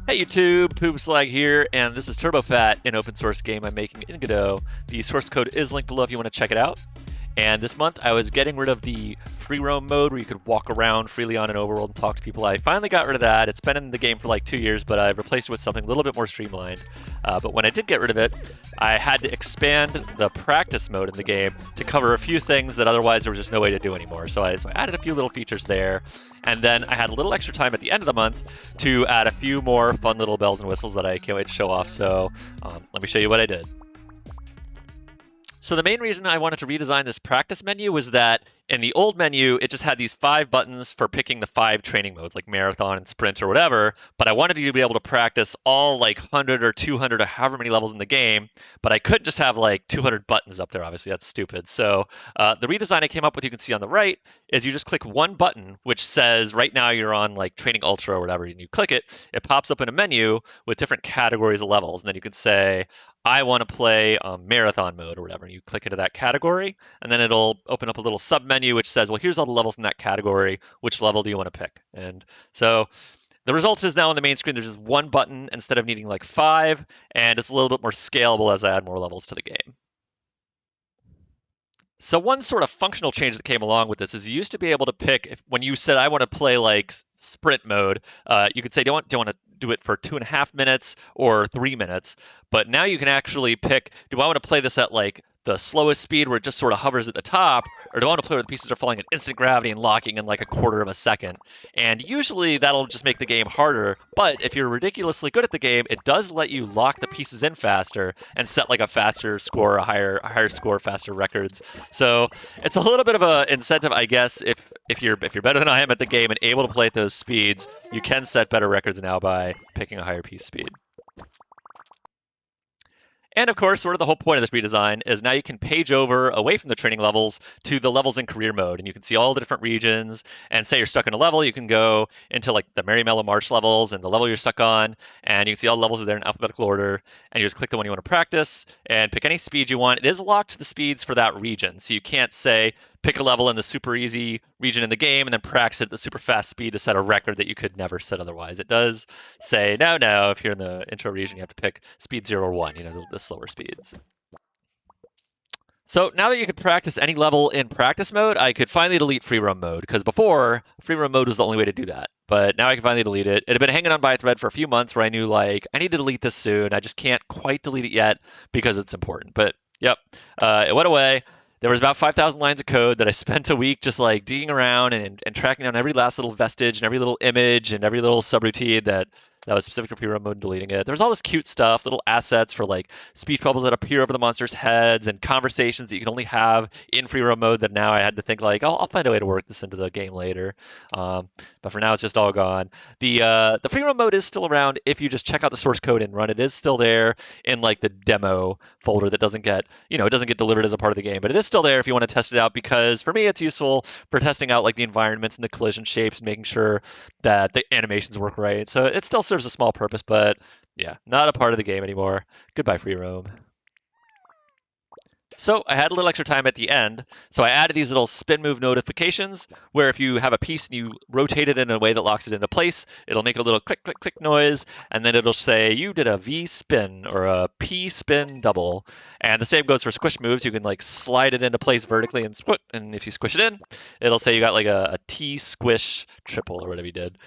Hey YouTube, Poopslag here, and this is TurboFat, an open source game I'm making in Godot. The source code is linked below if you want to check it out. And this month I was getting rid of the free roam mode where you could walk around freely on an overworld and talk to people. I finally got rid of that. It's been in the game for like 2 years, but I've replaced it with something a little bit more streamlined. But when I did get rid of it, I had to expand the practice mode in the game to cover a few things that otherwise there was just no way to do anymore. So I added a few little features there. And then I had a little extra time at the end of the month to add a few more fun little bells and whistles that I can't wait to show off. So let me show you what I did. So the main reason I wanted to redesign this practice menu was that in the old menu, it just had these 5 buttons for picking the 5 training modes, like marathon and sprint or whatever. But I wanted you to be able to practice all like 100 or 200 or however many levels in the game. But I couldn't just have like 200 buttons up there. Obviously, that's stupid. So the redesign I came up with, you can see on the right, is you just click one button, which says right now you're on like training ultra or whatever, and you click it. It pops up in a menu with different categories of levels, and then you can say, I want to play marathon mode or whatever. And you click into that category, and then it'll open up a little sub menu which says, well, here's all the levels in that category. Which level do you want to pick? And so the result is now on the main screen, there's just one button instead of needing like 5, and it's a little bit more scalable as I add more levels to the game. So one sort of functional change that came along with this is you used to be able to pick when you said I want to play like sprint mode, you could say do you want to do it for 2.5 minutes or 3 minutes, but now you can actually pick, do I want to play this at like the slowest speed where it just sort of hovers at the top, or do I want to play where the pieces are falling at instant gravity and locking in like a quarter of a second? And usually that'll just make the game harder, but if you're ridiculously good at the game, it does let you lock the pieces in faster and set like a faster score, a higher score, faster records. So it's a little bit of an incentive, I guess, if you're better than I am at the game and able to play at those speeds, you can set better records now by picking a higher piece speed. And of course, sort of the whole point of this redesign is now you can page over away from the training levels to the levels in career mode, and you can see all the different regions. And say you're stuck in a level, you can go into like the Merry Mellow March levels and the level you're stuck on, and you can see all the levels are there in alphabetical order. And you just click the one you want to practice and pick any speed you want. It is locked to the speeds for that region, so you can't say pick a level in the super easy region in the game and then practice at the super fast speed to set a record that you could never set otherwise. It does say, no, if you're in the intro region, you have to pick speed 0 or 1, the slower speeds. So now that you can practice any level in practice mode, I could finally delete free roam mode, because before, free roam mode was the only way to do that. But now I can finally delete it. It had been hanging on by a thread for a few months where I knew, like, I need to delete this soon. I just can't quite delete it yet because it's important. But, yep, it went away. There was about 5,000 lines of code that I spent a week just like digging around and tracking down every last little vestige and every little image and every little subroutine that was specific for free roam mode and deleting it. There was all this cute stuff, little assets for like speech bubbles that appear over the monsters' heads and conversations that you can only have in free roam mode that now I had to think like, I'll find a way to work this into the game later. But for now, it's just all gone. The free roam mode is still around if you just check out the source code and run. It is still there in like the demo folder that doesn't get, it doesn't get delivered as a part of the game, but it is still there if you want to test it out, because for me, it's useful for testing out like the environments and the collision shapes, making sure that the animations work right. So it still serves a small purpose, but yeah, not a part of the game anymore. Goodbye, free roam. So I had a little extra time at the end, so I added these little spin move notifications where if you have a piece and you rotate it in a way that locks it into place, it'll make a little click, click, click noise, and then it'll say you did a V spin or a P spin double. And the same goes for squish moves. You can like slide it into place vertically and squish, and if you squish it in, it'll say you got like a T squish triple or whatever you did.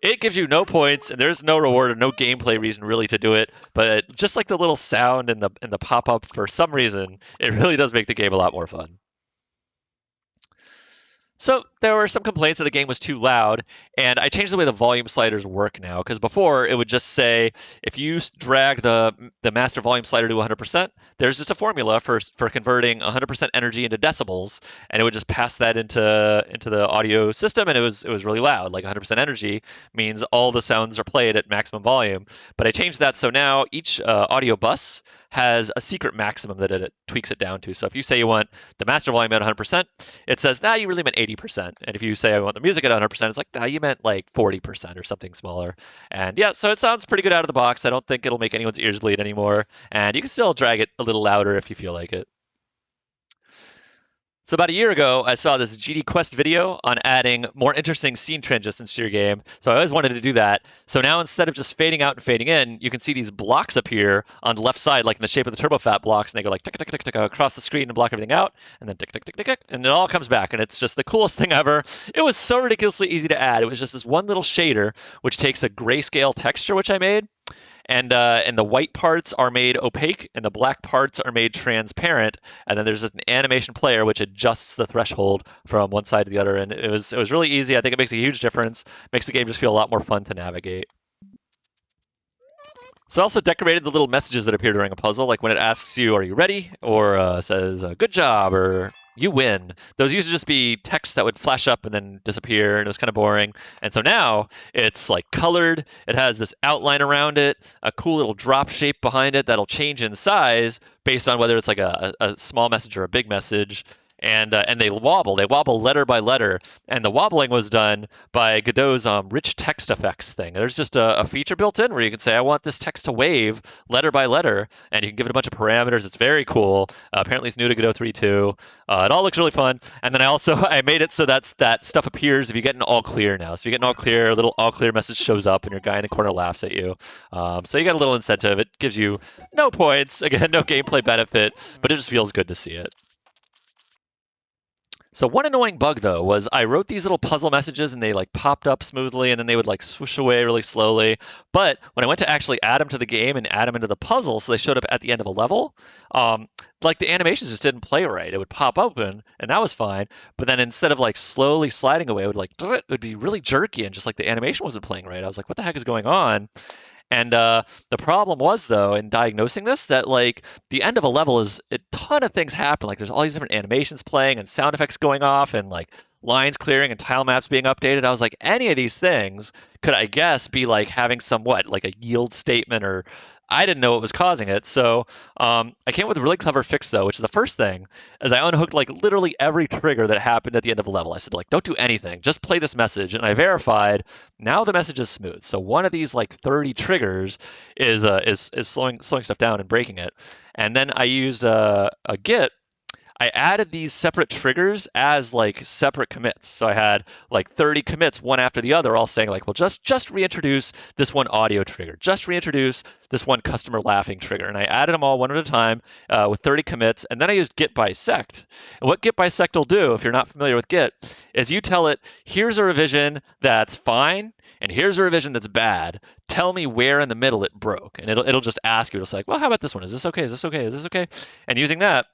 It gives you no points, and there's no reward or no gameplay reason really to do it, but just like the little sound and the pop-up, for some reason, it really does make the game a lot more fun. So there were some complaints that the game was too loud, and I changed the way the volume sliders work now, because before it would just say if you drag the master volume slider to 100%, there's just a formula for converting 100% energy into decibels, and it would just pass that into the audio system, and it was really loud. Like 100% energy means all the sounds are played at maximum volume. But I changed that so now each audio bus has a secret maximum that it tweaks it down to. So if you say you want the master volume at 100%, it says, you really meant 80%. And if you say I want the music at 100%, it's like, you meant like 40% or something smaller. And yeah, so it sounds pretty good out of the box. I don't think it'll make anyone's ears bleed anymore. And you can still drag it a little louder if you feel like it. So about a year ago, I saw this GD Quest video on adding more interesting scene transitions to your game. So I always wanted to do that. So now instead of just fading out and fading in, you can see these blocks appear on the left side, like in the shape of the TurboFat blocks, and they go like tick tick tick tick across the screen and block everything out, and then tick tick tick tick tick, and it all comes back, and it's just the coolest thing ever. It was so ridiculously easy to add. It was just this one little shader, which takes a grayscale texture which I made, and the white parts are made opaque and the black parts are made transparent, and then there's just an animation player which adjusts the threshold from one side to the other, and it was really easy. I think it makes a huge difference, makes the game just feel a lot more fun to navigate. So I also decorated the little messages that appear during a puzzle, like when it asks you, "Are you ready?" or says, "Good job," or "You win." Those used to just be text that would flash up and then disappear, and it was kind of boring. And so now it's like colored. It has this outline around it, a cool little drop shape behind it that'll change in size based on whether it's like a small message or a big message. And they wobble. They wobble letter by letter, and the wobbling was done by Godot's rich text effects thing. There's just a feature built in where you can say, I want this text to wave letter by letter, and you can give it a bunch of parameters. It's very cool. Apparently, it's new to Godot 3.2. It all looks really fun. And then I made it so that stuff appears if you get an all clear now. So if you get an all clear, a little all clear message shows up, and your guy in the corner laughs at you. So you got a little incentive. It gives you no points, again, no gameplay benefit, but it just feels good to see it. So one annoying bug though was I wrote these little puzzle messages and they like popped up smoothly and then they would like swoosh away really slowly. But when I went to actually add them to the game and add them into the puzzle, so they showed up at the end of a level, like the animations just didn't play right. It would pop open and that was fine. But then instead of like slowly sliding away, it would be really jerky and just like the animation wasn't playing right. I was like, what the heck is going on? And the problem was, though, in diagnosing this, that like the end of a level is a ton of things happen. Like there's all these different animations playing and sound effects going off and like lines clearing and tile maps being updated. I was like, any of these things could, I guess, be like having somewhat like a yield statement, or I didn't know what was causing it. So I came up with a really clever fix, though, which is the first thing is I unhooked like literally every trigger that happened at the end of a level. I said, like, don't do anything, just play this message. And I verified now the message is smooth. So one of these like 30 triggers is slowing stuff down and breaking it. And then I used a Git. I added these separate triggers as like separate commits. So I had like 30 commits, one after the other, all saying like, well, just reintroduce this one audio trigger, just reintroduce this one customer laughing trigger. And I added them all one at a time with 30 commits. And then I used git bisect. And what git bisect will do, if you're not familiar with Git, is you tell it, here's a revision that's fine, and here's a revision that's bad. Tell me where in the middle it broke. And it'll just ask you, it'll say, like, well, how about this one? Is this okay? Is this okay? Is this okay? And using that,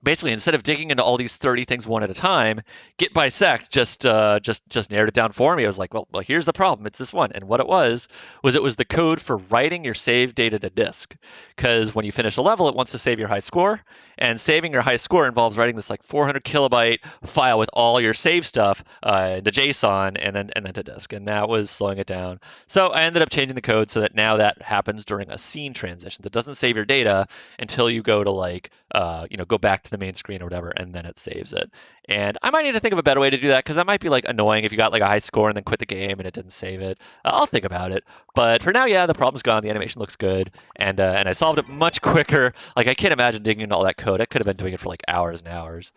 basically, instead of digging into all these 30 things one at a time, git bisect just narrowed it down for me. I was like, well, here's the problem. It's this one. And what it was the code for writing your save data to disk. Because when you finish a level, it wants to save your high score. And saving your high score involves writing this like 400 kilobyte file with all your save stuff into JSON and then to disk. And that was slowing it down. So I ended up changing the code so that now that happens during a scene transition. That doesn't save your data until you go to like, go back to the main screen or whatever, and then it saves it. And I might need to think of a better way to do that because that might be like annoying if you got like a high score and then quit the game and it didn't save it. I'll think about it. But for now, yeah, the problem's gone. The animation looks good, and I solved it much quicker. Like I can't imagine digging into all that code. I could have been doing it for like hours and hours.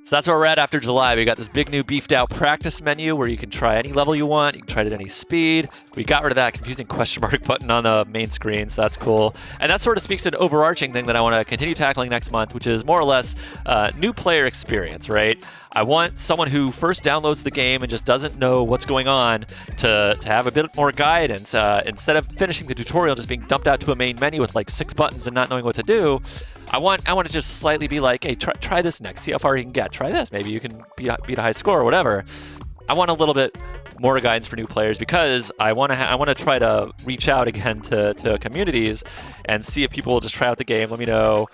So that's where we're at after July. We got this big new beefed out practice menu where you can try any level you want. You can try it at any speed. We got rid of that confusing question mark button on the main screen, so that's cool. And that sort of speaks to an overarching thing that I want to continue tackling next month, which is more or less new player experience, right? I want someone who first downloads the game and just doesn't know what's going on to have a bit more guidance. Instead of finishing the tutorial just being dumped out to a main menu with like 6 buttons and not knowing what to do, I want to just slightly be like, hey, try this next. See how far you can get. Try this. Maybe you can beat a high score or whatever. I want a little bit more guidance for new players because I want to try to reach out again to communities and see if people will just try out the game. Let me know.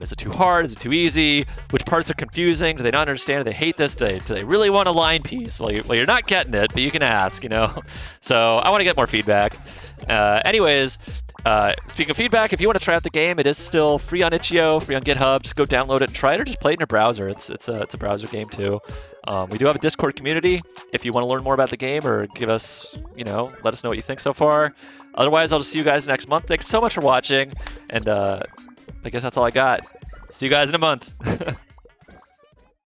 Is it too hard? Is it too easy? Which parts are confusing? Do they not understand? Do they hate this? Do they really want a line piece? Well, you're not getting it, but you can ask, So I want to get more feedback. Anyways, speaking of feedback, if you want to try out the game, it is still free on itch.io, free on GitHub. Just go download it and try it, or just play it in your browser. It's a browser game too. We do have a Discord community if you want to learn more about the game or give us, let us know what you think so far. Otherwise, I'll just see you guys next month. Thanks so much for watching, and I guess that's all I got. See you guys in a month.